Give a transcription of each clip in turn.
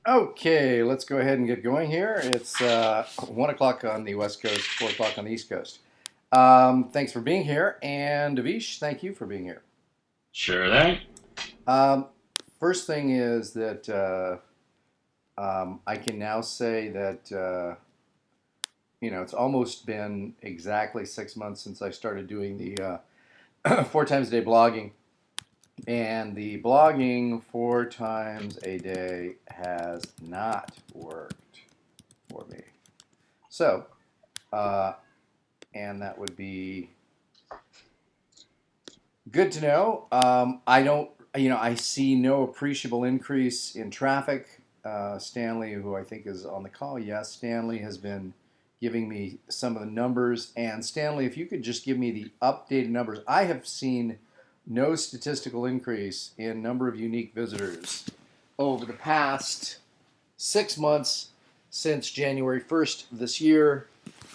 Okay, let's go ahead and get going here. It's 1 o'clock on the West Coast, 4 o'clock on the East Coast. Thanks for being here. And Avish, thank you for being here. Sure thing. Um, First thing is that I can now say that, it's almost been exactly 6 months since I started doing the 4 times a day blogging. And the blogging 4 times a day has not worked for me. So, uh, and that would be good to know. I don't, I see no appreciable increase in traffic. Stanley, who I think is on the call, yes, Stanley has been giving me some of the numbers. And Stanley, if you could just give me the updated numbers, I have seen no statistical increase in number of unique visitors over the past 6 months since January 1st this year.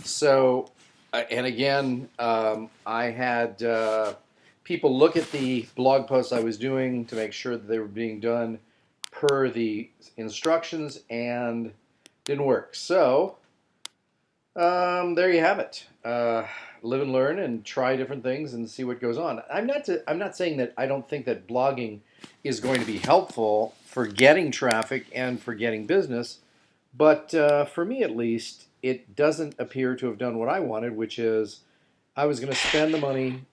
So, and again, I had people look at the blog posts I was doing to make sure that they were being done per the instructions and didn't work. So, there you have it. Live and learn and try different things and see what goes on. I'm not saying that I don't think that blogging is going to be helpful for getting traffic and for getting business, but for me at least, it doesn't appear to have done what I wanted, which is I was going to spend the money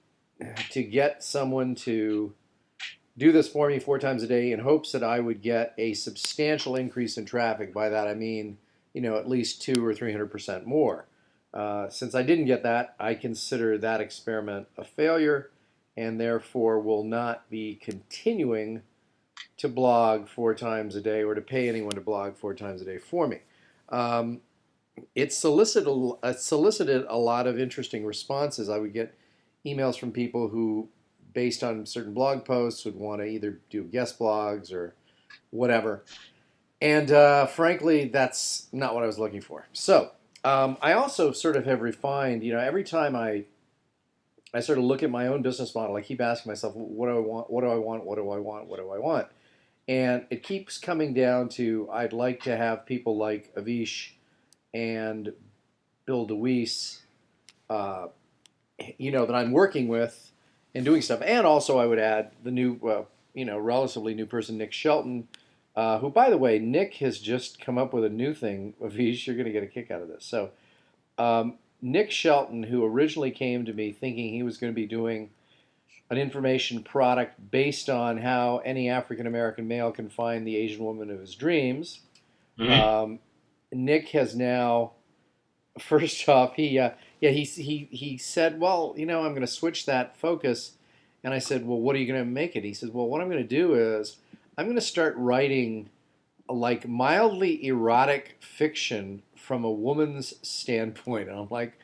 to get someone to do this for me 4 times a day in hopes that I would get a substantial increase in traffic. By that I mean, at least 200 or 300% more. Since I didn't get that, I consider that experiment a failure and therefore will not be continuing to blog 4 times a day or to pay anyone to blog 4 times a day for me. Um, it solicited a lot of interesting responses. I would get emails from people who, based on certain blog posts, would want to either do guest blogs or whatever. And frankly, that's not what I was looking for. So I also sort of have refined, every time I sort of look at my own business model, I keep asking myself, what do I want? What do I want? What do I want? What do I want? And it keeps coming down to I'd like to have people like Avish and Bill DeWeese, uh, that I'm working with and doing stuff. And also, I would add the new, relatively new person, Nick Shelton, who, by the way, Nick has just come up with a new thing. Avish, you're going to get a kick out of this. So, Nick Shelton, who originally came to me thinking he was going to be doing an information product based on how any African American male can find the Asian woman of his dreams. Hmm. Um, Nick has now, first off, he said, well, I'm going to switch that focus, and I said, well, what are you going to make it? He says, well, what I'm going to do is I'm going to start writing like mildly erotic fiction from a woman's standpoint, and I'm like,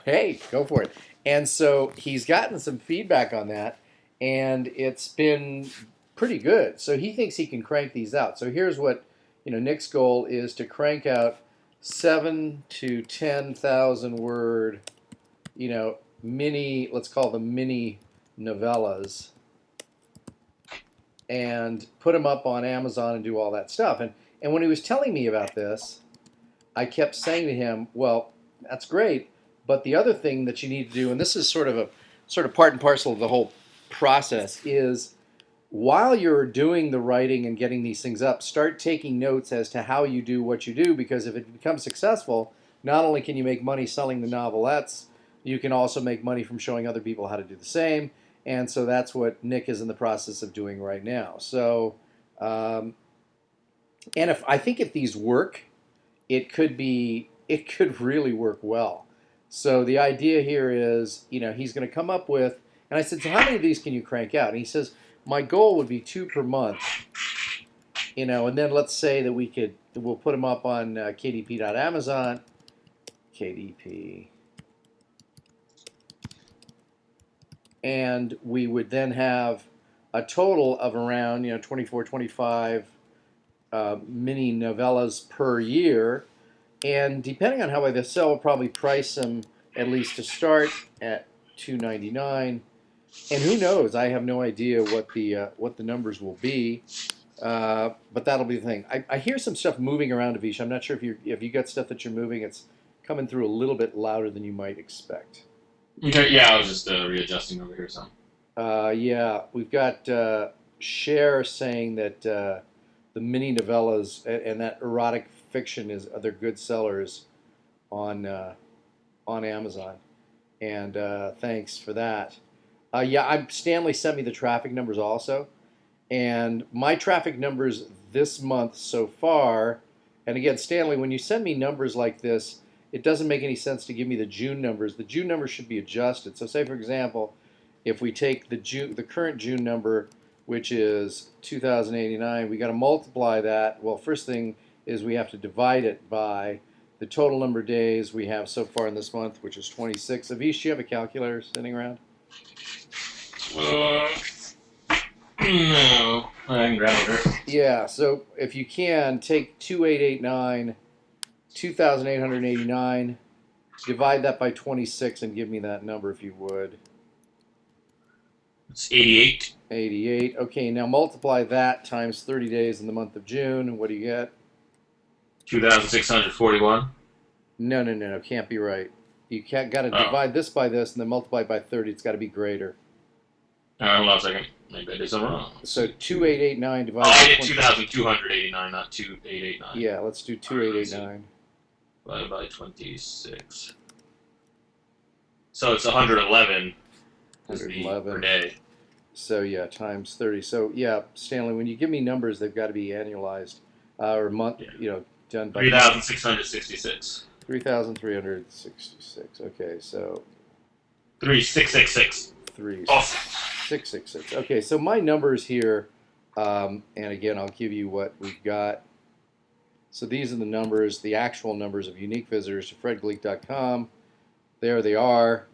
hey, go for it. And so he's gotten some feedback on that, and it's been pretty good. So he thinks he can crank these out. So here's what Nick's goal is to crank out 7 to 10,000 word, mini, let's call them mini novellas, and put them up on Amazon and do all that stuff. And when he was telling me about this, I kept saying to him, well, that's great, but the other thing that you need to do, and this is sort of part and parcel of the whole process, is while you're doing the writing and getting these things up, start taking notes as to how you do what you do, because if it becomes successful, not only can you make money selling the novelettes, you can also make money from showing other people how to do the same. And so that's what Nick is in the process of doing right now. So, um, and if I think if these work, it could really work well. So the idea here is, he's going to come up with, and I said, so how many of these can you crank out? And he says, my goal would be two per month, and then let's say that we'll put them up on kdp.amazon, kdp, and we would then have a total of around 24, 25 mini novellas per year. And depending on how they sell, we'll probably price them, at least to start, at $2.99. And who knows? I have no idea what the numbers will be. But that'll be the thing. I hear some stuff moving around, Avish. I'm not sure if you got stuff that you're moving. It's coming through a little bit louder than you might expect. Okay, yeah, I was just readjusting over here. So Yeah, we've got Cher saying that the mini novellas and that erotic fiction is other good sellers on on Amazon, and thanks for that. Yeah, Stanley sent me the traffic numbers also, and my traffic numbers this month so far. And again, Stanley, when you send me numbers like this, it doesn't make any sense to give me the June numbers. The June numbers should be adjusted. So, say for example, if we take the current June number, which is 2,089, we got to multiply that. Well, first thing is we have to divide it by the total number of days we have so far in this month, which is 26. Avish, do you have a calculator sitting around? uh, no, I can grab it. Yeah, so if you can, take 2889, 2,889, divide that by 26 and give me that number if you would. It's 88. 88. Okay, now multiply that times 30 days in the month of June. What do you get? 2,641. No. Can't be right. You got to divide this by this and then multiply by 30. It's got to be greater. Hold on a second. Maybe I did something wrong. So 2889 divided I by did 2,289, not 2,889. Yeah, let's do 2889. Divided by 26. So it's 111. Is the 111 per day. So yeah, times 30. So yeah, Stanley, when you give me numbers, they've got to be annualized or month. Yeah. Done by 3,666. 3,366. Okay, so 3,666. three Awesome. 666. Okay, so my numbers here, and again, I'll give you what we've got. So these are the numbers, the actual numbers of unique visitors to fredgleek.com. There they are.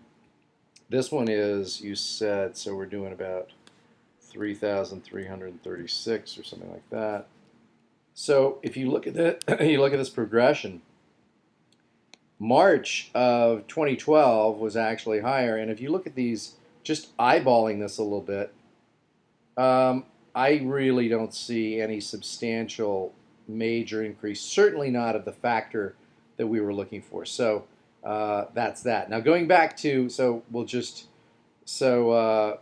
This one is, you said, so we're doing about 3,336 or something like that. So if you look at you look at this progression. March of 2012 was actually higher, and if you look at these, just eyeballing this a little bit, I really don't see any substantial major increase. Certainly not of the factor that we were looking for. So that's that. Now going back to, so we'll just, so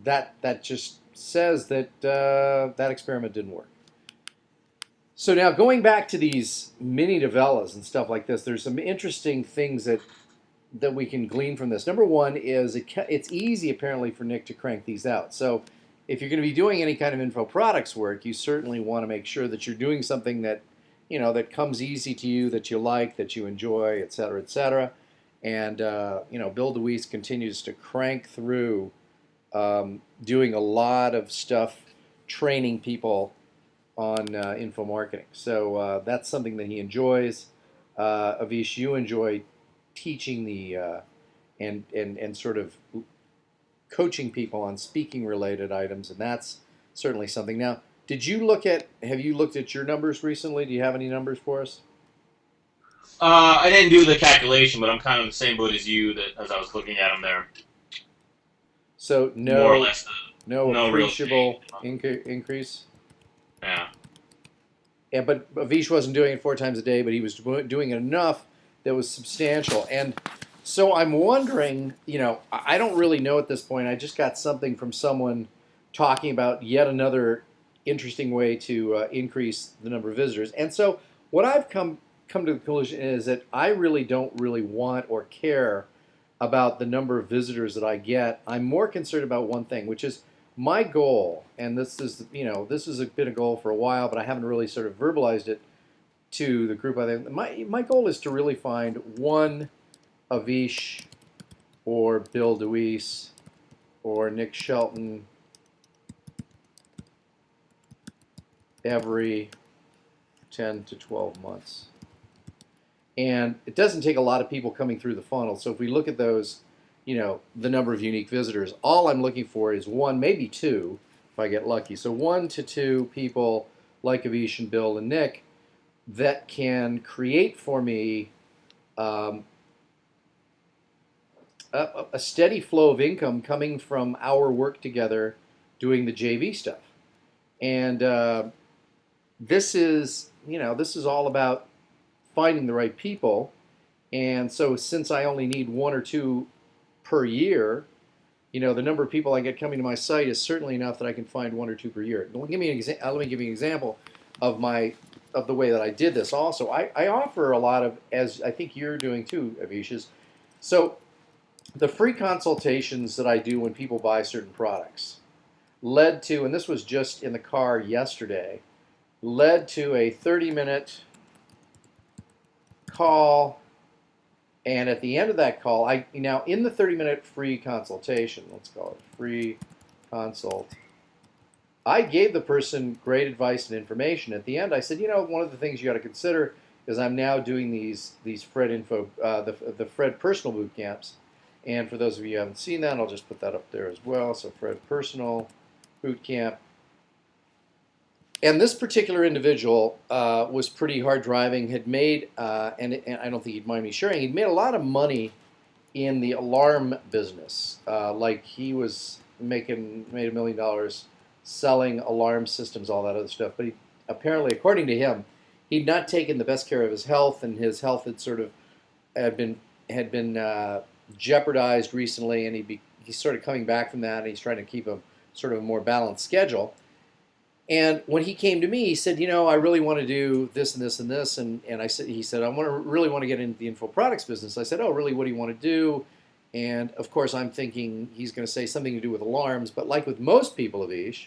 that just says that that experiment didn't work. So now going back to these mini novellas and stuff like this, there's some interesting things that we can glean from this. Number one is it's easy apparently for Nick to crank these out. So if you're going to be doing any kind of info products work, you certainly want to make sure that you're doing something that that comes easy to you, that you like, that you enjoy, et cetera, et cetera. And Bill DeWeese continues to crank through doing a lot of stuff, training people on info marketing. So that's something that he enjoys. Avish, you enjoy teaching the and sort of coaching people on speaking related items, and that's certainly something. Now, have you looked at your numbers recently? Do you have any numbers for us? I didn't do the calculation, but I'm kind of in the same boat as you as I was looking at them there. So more or less no appreciable real increase? Yeah. Yeah, but Avish wasn't doing it 4 times a day, but he was doing it enough that was substantial. And so I'm wondering, I don't really know at this point. I just got something from someone talking about yet another interesting way to increase the number of visitors. And so what I've come to the conclusion is that I really don't really want or care about the number of visitors that I get. I'm more concerned about one thing, which is my goal, and this has been a goal for a while, but I haven't really sort of verbalized it to the group. My goal is to really find one Avish or Bill DeWeese or Nick Shelton every 10 to 12 months. And it doesn't take a lot of people coming through the funnel. So if we look at those, the number of unique visitors, all I'm looking for is 1, maybe 2, if I get lucky. So 1 to 2 people like Avish and Bill and Nick that can create for me a steady flow of income coming from our work together doing the JV stuff. And this is, this is all about finding the right people. And so since I only need one or two per year, the number of people I get coming to my site is certainly enough that I can find one or two per year. Let me give you an example of the way that I did this. Also, I offer a lot of, as I think you're doing too, Avishas. So the free consultations that I do when people buy certain products led to, and this was just in the car yesterday, led to a 30-minute call. And at the end of that call, now in the 30-minute free consultation, let's call it free consult, I gave the person great advice and information. At the end, I said, one of the things you got to consider is I'm now doing these Fred info, the Fred personal boot camps. And for those of you who haven't seen that, I'll just put that up there as well. So Fred personal boot camp. And this particular individual was pretty hard driving, had made, and I don't think he'd mind me sharing, he'd made a lot of money in the alarm business. Like he was made $1 million selling alarm systems, all that other stuff. But he, apparently, according to him, he'd not taken the best care of his health, and his health had sort of had been jeopardized recently, and he started coming back from that, and he's trying to keep a sort of a more balanced schedule. And when he came to me, he said, I really want to do this and this and this. And he said, really want to get into the info products business. I said, oh, really, what do you want to do? And of course, I'm thinking he's going to say something to do with alarms. But like with most people, Avish,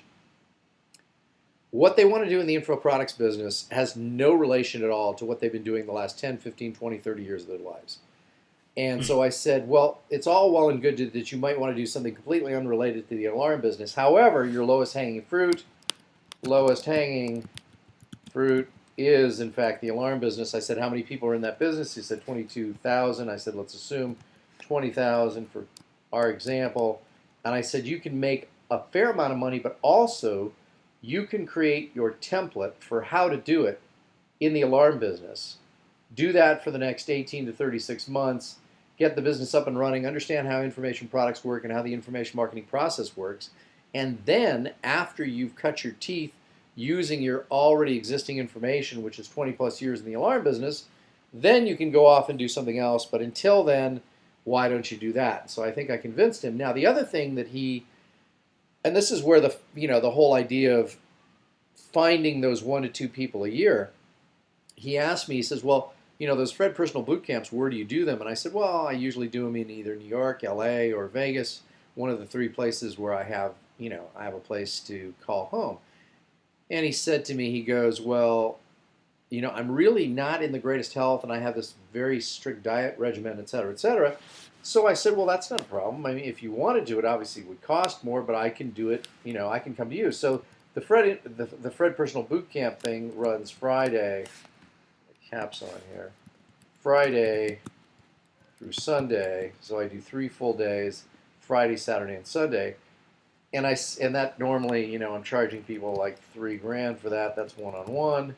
what they want to do in the info products business has no relation at all to what they've been doing the last 10, 15, 20, 30 years of their lives. And so I said, well, it's all well and good that you might want to do something completely unrelated to the alarm business. However, your lowest hanging fruit is, in fact, the alarm business. I said, how many people are in that business? He said, 22,000. I said, let's assume 20,000 for our example. And I said, you can make a fair amount of money, but also you can create your template for how to do it in the alarm business. Do that for the next 18 to 36 months. Get the business up and running. Understand how information products work and how the information marketing process works. And then, after you've cut your teeth using your already existing information, which is 20 plus years in the alarm business, then you can go off and do something else. But until then, why don't you do that? So I think I convinced him. Now, the other thing that and this is where the whole idea of finding those 1 to 2 people a year, he asked me, he says, well, those Fred personal boot camps, where do you do them? And I said, well, I usually do them in either New York, LA, or Vegas, one of the 3 places where I have a place to call home. And he said to me, he goes, well, I'm really not in the greatest health, and I have this very strict diet regimen, et cetera, et cetera. So I said, well, that's not a problem. I mean, if you want to do it, obviously it would cost more, but I can do it, I can come to you. So the Fred Personal Boot Camp thing runs Friday, the cap's on here, Friday through Sunday. So I do 3 full days, Friday, Saturday, and Sunday. And that normally, I'm charging people like $3,000 for that. That's one-on-one.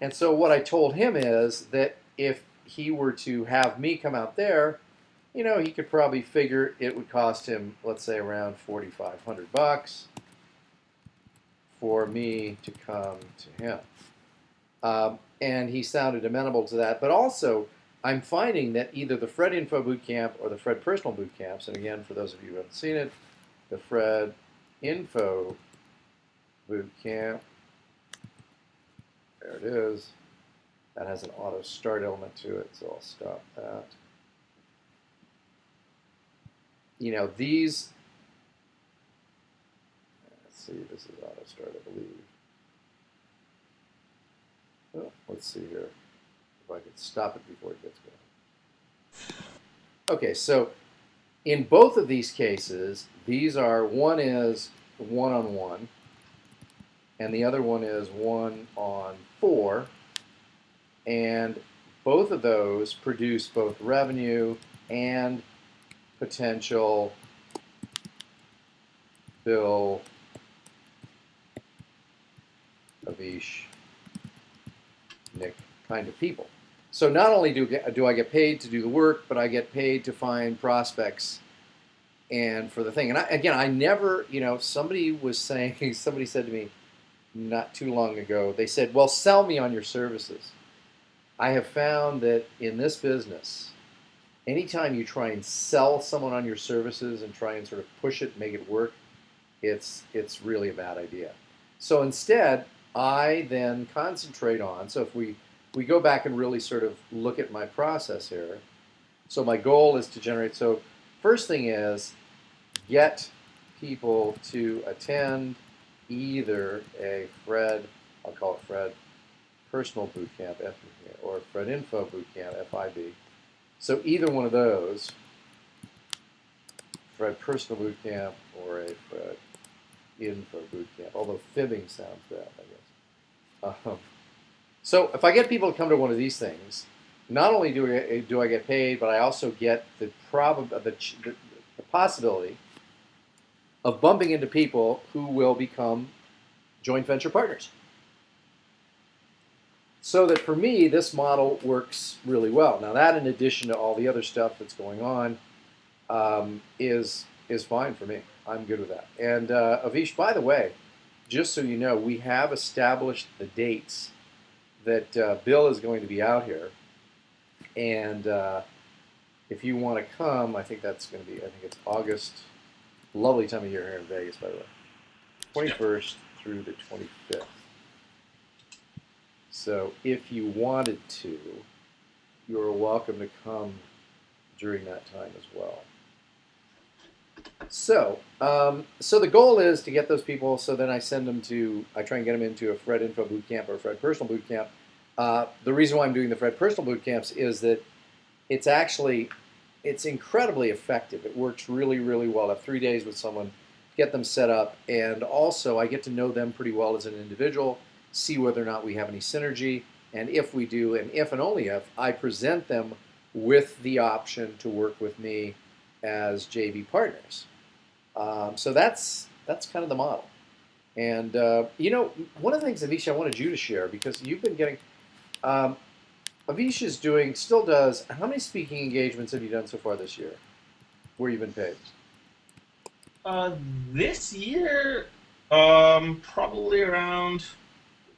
And so what I told him is that if he were to have me come out there, he could probably figure it would cost him, let's say, around $4,500 for me to come to him. And he sounded amenable to that. But also, I'm finding that either the Fred Info Boot Camp or the Fred Personal Boot Camps, and again, for those of you who haven't seen it, the Fred Info Boot Camp, there it is. That has an auto start element to it, so I'll stop that. These, let's see, this is auto start, I believe. Oh, let's see here, if I could stop it before it gets going. Okay, so in both of these cases, one is one-on-one, and the other one is 1-on-4, and both of those produce both revenue and potential Bill, Avish, Nick kind of people. So not only do I get paid to do the work, but I get paid to find prospects and for the thing. And I never, somebody said to me, not too long ago. They said, "Well, sell me on your services." I have found that in this business, anytime you try and sell someone on your services and try and sort of push it, make it work, it's really a bad idea. So instead, I then concentrate on. So if we go back and really sort of look at my process here. So my goal is to generate. So first thing is get people to attend either a Fred, I'll call it Fred Personal Bootcamp, or Fred Info Bootcamp, FIB. So either one of those, Fred Personal Bootcamp or a Fred Info Bootcamp, although fibbing sounds bad, I guess. So if I get people to come to one of these things, not only do I get paid, but I also get the possibility of bumping into people who will become joint venture partners. So that for me, this model works really well. Now that, in addition to all the other stuff that's going on, is fine for me. I'm good with that. And Avish, by the way, just so you know, we have established the dates that Bill is going to be out here. And if you want to come, I think that's going to be, I think it's August. Lovely time of year here in Vegas, by the way. 21st through the 25th. So if you wanted to, you're welcome to come during that time as well. So, so the goal is to get those people. So then I send them to, I try and get them into a Fred Info Bootcamp or a Fred Personal Bootcamp. The reason why I'm doing the Fred Personal Bootcamps is that it's incredibly effective. It works really, really well. I have 3 days with someone, get them set up, and also I get to know them pretty well as an individual, see whether or not we have any synergy, and if we do, and if and only if, I present them with the option to work with me as JV partners. So that's kind of the model. And you know, one of the things, Avish, I wanted you to share, because you've been getting, Avish is doing, still does, how many speaking engagements have you done so far this year where you've been paid? This year, probably around,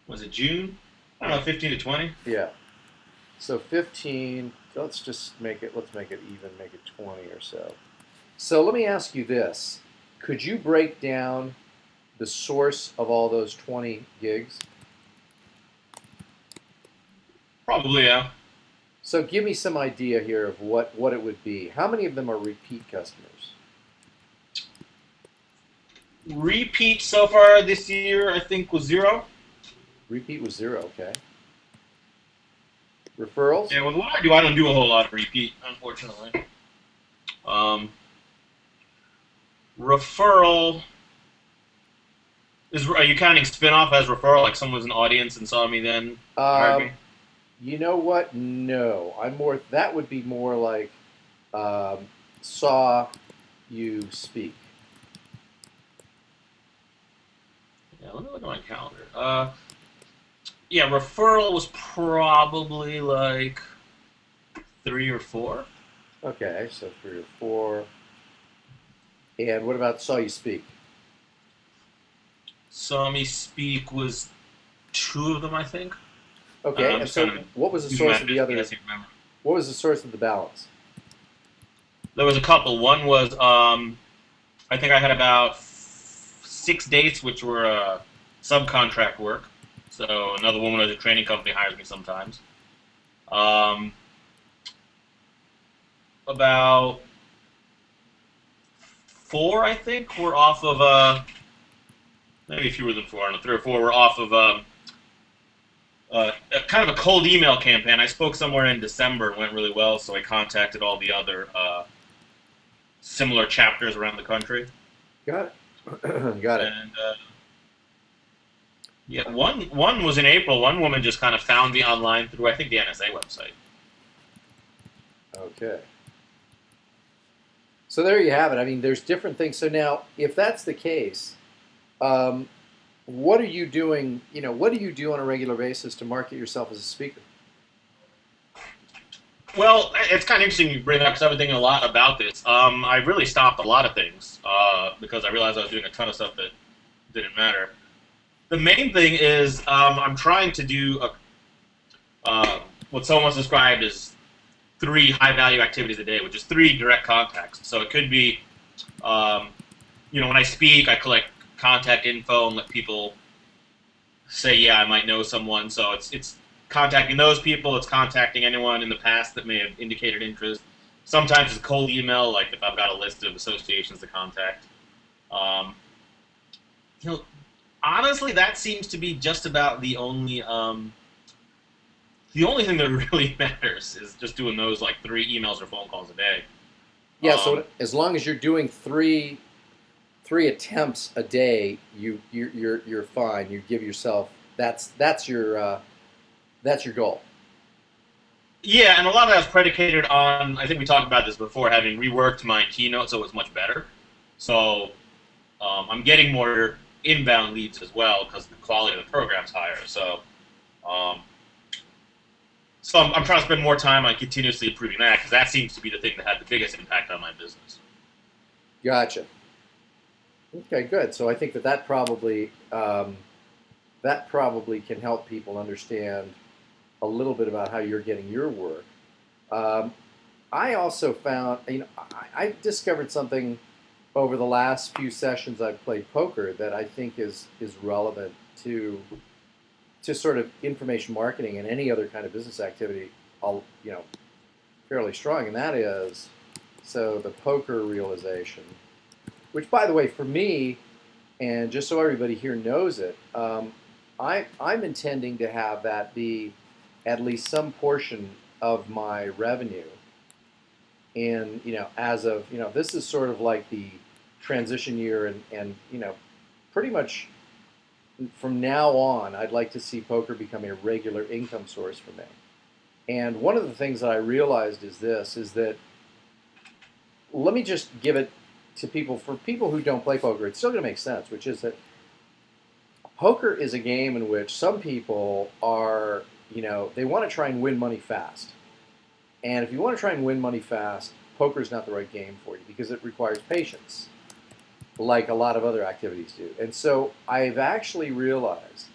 was it June? I don't know, 15 to 20. Yeah. So 15, let's make it even, make it 20 or so. So let me ask you this. Could you break down the source of all those 20 gigs? Probably, yeah. So give me some idea here of what it would be. How many of them are repeat customers? Repeat so far this year, I think, was 0. Repeat was 0, okay. Referrals? Yeah, with what I don't do a whole lot of repeat, unfortunately. Referral are you counting spin-off as referral? Like someone was an audience and saw me then hired me? You know what? No, that would be more like saw you speak. Yeah, let me look at my calendar. Yeah, referral was probably like 3 or 4. Okay, so 3 or 4. And what about saw you speak? Saw me speak was 2 of them, I think. Okay, and so what was the source of the other? What was the source of the balance? There was a couple. One was, I think I had about 6 dates, which were subcontract work. So another woman at a training company hires me sometimes. About 4, I think, were off of, maybe fewer than 4, I don't know, 3 or 4 were off of kind of a cold email campaign. I spoke somewhere in December, it went really well, so I contacted all the other similar chapters around the country. Got it. Got it. And yeah, one was in April. One woman just kind of found me online through, I think, the NSA website. Okay. So there you have it. I mean, there's different things. So now, if that's the case, what are you doing? You know, what do you do on a regular basis to market yourself as a speaker? Well, it's kind of interesting you bring that up because I've been thinking a lot about this. I really stopped a lot of things because I realized I was doing a ton of stuff that didn't matter. The main thing is I'm trying to do what someone's described as three high value activities a day, which is three direct contacts. So it could be, um, when I speak, I collect contact info and let people say, yeah, I might know someone. So it's contacting those people. It's contacting anyone in the past that may have indicated interest. Sometimes it's a cold email, like if I've got a list of associations to contact. Um, you know, honestly, that seems to be just about the only thing that really matters is just doing those like three emails or phone calls a day. Yeah. Um, So as long as you're doing three attempts a day, you're fine. You give yourself that's your goal. yeah, and a lot of that's predicated on, I think we talked about this before, having reworked my keynote so it's much better. So I'm getting more inbound leads as well because the quality of the program's higher. Um, I'm trying to spend more time on continuously improving that because that seems to be the thing that had the biggest impact on my business. Gotcha. Okay, good. So I think that probably can help people understand a little bit about how you're getting your work. Um, I also found, I discovered something over the last few sessions I've played poker that I think is relevant to sort of information marketing and any other kind of business activity. All fairly strong, and that is so the poker realization. Which, by the way, for me, and just so everybody here knows it, I'm intending to have that be at least some portion of my revenue. And as of this is sort of like the transition year, and pretty much from now on, I'd like to see poker become a regular income source for me. And one of the things that I realized is that let me just give it to people for people who don't play poker. It's still going to make sense, which is that poker is a game in which some people are, they want to try and win money fast. And if you want to try and win money fast, poker is not the right game for you because it requires patience, like a lot of other activities do. And so I've actually realized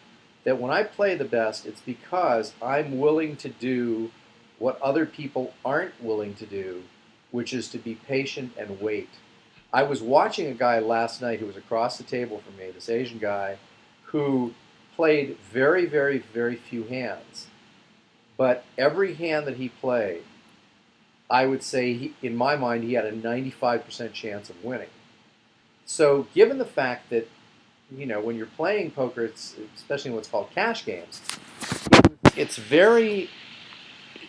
that when I play the best, it's because I'm willing to do what other people aren't willing to do, which is to be patient and wait. I was watching a guy last night who was across the table from me, this Asian guy, who played very, very, very few hands. But every hand that he played, I would say, in my mind, he had a 95% chance of winning. So, given the fact that, when you're playing poker, especially in what's called cash games, it's very,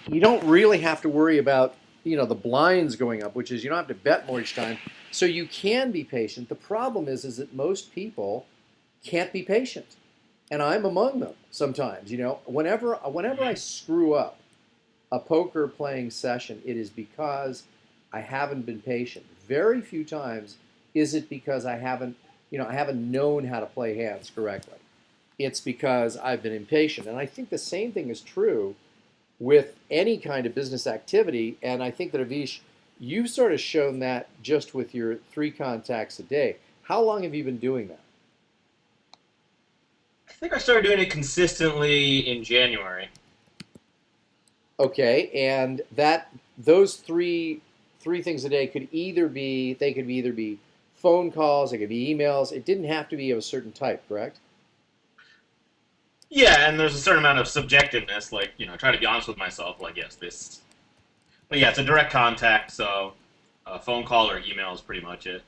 you don't really have to worry about, the blinds going up, which is you don't have to bet more each time. So you can be patient. The problem is that most people can't be patient. And I'm among them sometimes. Whenever I screw up a poker playing session, it is because I haven't been patient. Very few times is it because I haven't known how to play hands correctly. It's because I've been impatient. And I think the same thing is true with any kind of business activity. And I think that, Avish, you've sort of shown that just with your three contacts a day. How long have you been doing that? I think I started doing it consistently in January. Okay, and those three things a day could either be phone calls, they could be emails. It didn't have to be of a certain type, correct? Yeah, and there's a certain amount of subjectiveness, like, I try to be honest with myself, like, yes, this. But yeah, it's a direct contact, so a phone call or email is pretty much it.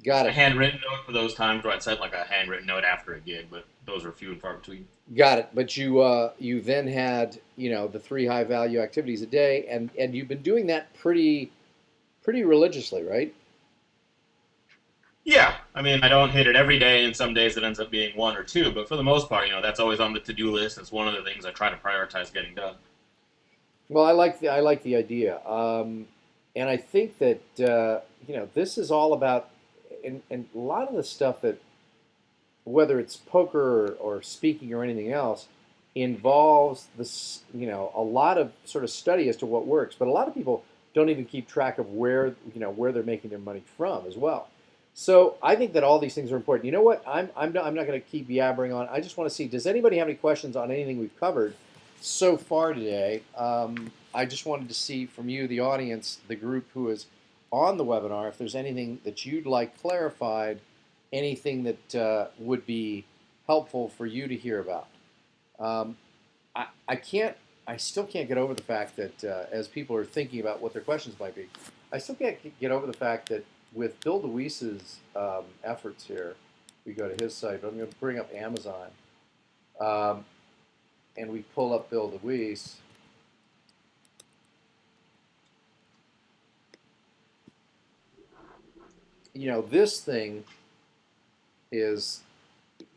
Got A it. handwritten note for those times where I'd send like a handwritten note after a gig, but those are few and far between. Got it. But you then had the three high value activities a day, and you've been doing that pretty religiously, right? Yeah, I mean, I don't hit it every day, and some days it ends up being one or two, but for the most part, that's always on the to-do list. It's one of the things I try to prioritize getting done. Well, I like the idea, and I think that this is all about, and a lot of the stuff that, whether it's poker or speaking or anything else, involves this a lot of sort of study as to what works. But a lot of people don't even keep track of where they're making their money from as well. So I think that all these things are important. You know what? I'm not going to keep yabbering on. I just want to see. Does anybody have any questions on anything we've covered so far today? I just wanted to see from you, the audience, the group who is on the webinar, if there's anything that you'd like clarified, anything that would be helpful for you to hear about. Um, I can't. I still can't get over the fact that as people are thinking about what their questions might be, I still can't get over the fact that with Bill DeWeese's efforts here, we go to his site. I'm going to bring up Amazon, um, and we pull up Bill DeWeese. You know, this thing is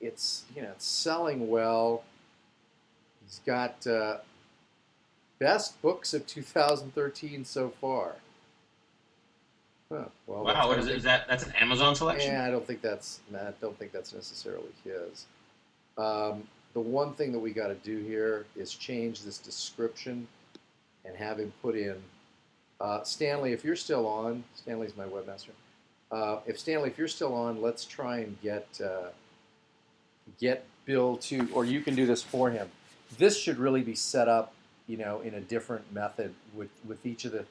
it's selling well. He's got best books of 2013 so far. Huh. Well, Wow, I what don't is it? think. Is that's an Amazon selection? Yeah, I don't think that's. I don't think that's necessarily his. The one thing that we got to do here is change this description and have him put in Stanley. If you're still on, Stanley's my webmaster. If Stanley, if you're still on, let's try and get Bill to, or you can do this for him. This should really be set up, in a different method with each of the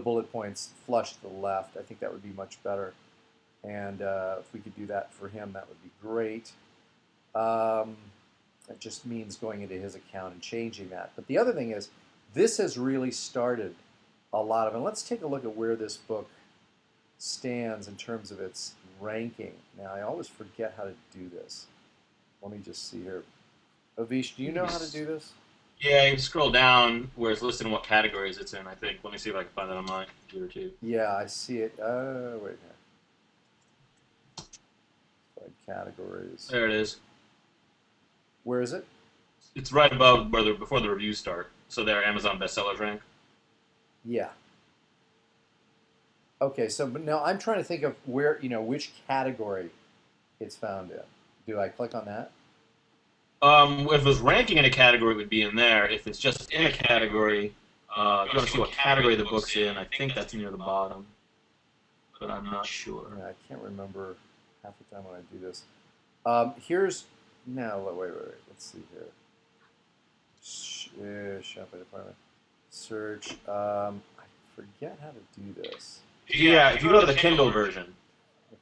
bullet points flush to the left. I think that would be much better. And if we could do that for him, that would be great. It just means going into his account and changing that. But the other thing is, this has really started a lot of, and let's take a look at where this book stands in terms of its ranking. Now, I always forget how to do this. Let me just see here. Avish, do you know how to do this? Yeah, you scroll down where it's listed in what categories it's in, I think. Let me see if I can find that on my computer too. Yeah, I see it. Wait here. Find categories. There it is. Where is it? It's right above where before the reviews start. So there, Amazon bestsellers rank. Yeah. Okay, so but now I'm trying to think of where, which category it's found in. Do I click on that? If it was ranking in a category, it would be in there. If it's just in a category, if you want to see what category the book's in, I think that's near the bottom, but I'm not sure. Yeah, I can't remember half the time when I do this. Here's now. Wait. Let's see here. Shopping department. Search. I forget how to do this. Yeah, if you go to the Kindle version.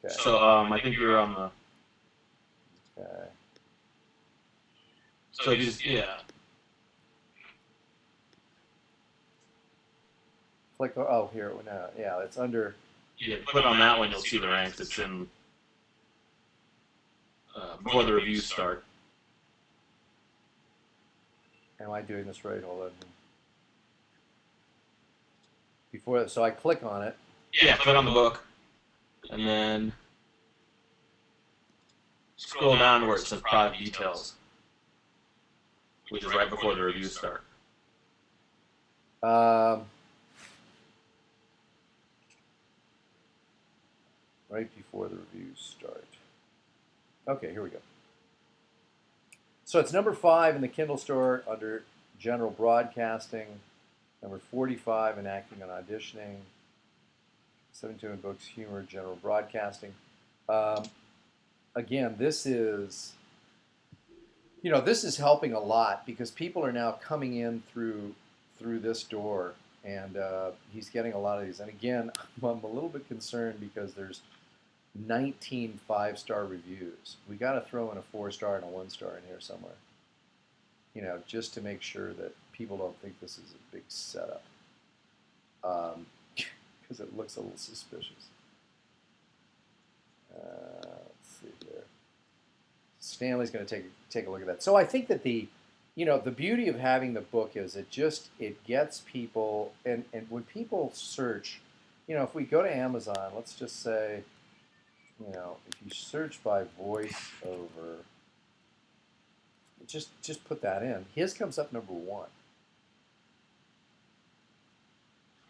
Okay. So I think you're on the. Okay. So if you just Click. Oh, here. No. Yeah, it's under. yeah, click on that one, you'll see the ranks. It's in before the reviews start. Am I doing this right? Hold on. Before, so I click on it. Yeah, click on the book, and then scroll down where it says product details, which is right before the reviews start. Right before the reviews start. Okay, here we go. So it's number 5 in the Kindle store under general broadcasting, number 45 in acting and auditioning, 72 in books, humor, general broadcasting. Again, this is helping a lot because people are now coming in through this door, and he's getting a lot of these. And again, I'm a little bit concerned because there's 19 5-star reviews. We got to throw in a 4-star and a 1-star in here somewhere, just to make sure that people don't think this is a big setup, because it looks a little suspicious. Let's see here. Stanley's going to take a look at that. So I think that the beauty of having the book is it gets people, and when people search, if we go to Amazon, let's just say, if you search by voiceover, just put that in. His comes up number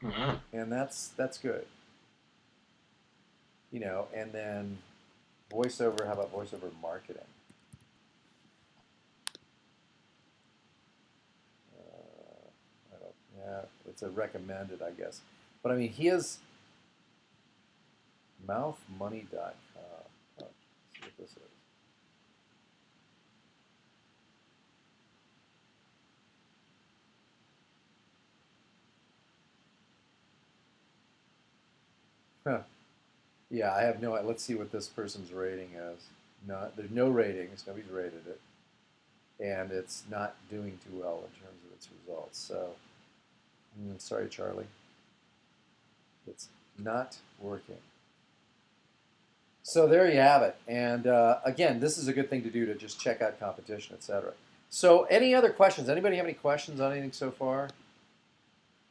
1, and that's good. And then voiceover. How about voiceover marketing? Yeah, it's a recommended, I guess. But I mean, Mouthmoney.com. Oh, let's see what this is. Huh. Yeah, I have no. Let's see what this person's rating is. No, there's no ratings. Nobody's rated it, and it's not doing too well in terms of its results. So, sorry, Charlie, it's not working. So there you have it. And again, this is a good thing to do to just check out competition, etc. So, any other questions? Anybody have any questions on anything so far?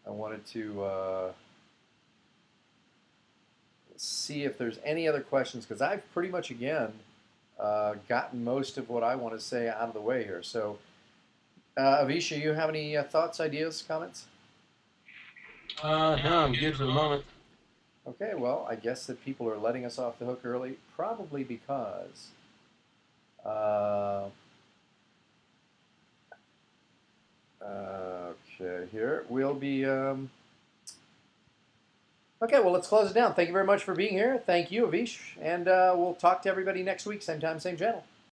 I wanted to see if there's any other questions because I've pretty much again gotten most of what I want to say out of the way here. So, Avisha, you have any thoughts, ideas, comments? No, I'm good for the moment. Okay, well, I guess that people are letting us off the hook early, probably because uh, okay, here we'll be. Okay, well, let's close it down. Thank you very much for being here. Thank you, Avish, and we'll talk to everybody next week, same time, same channel.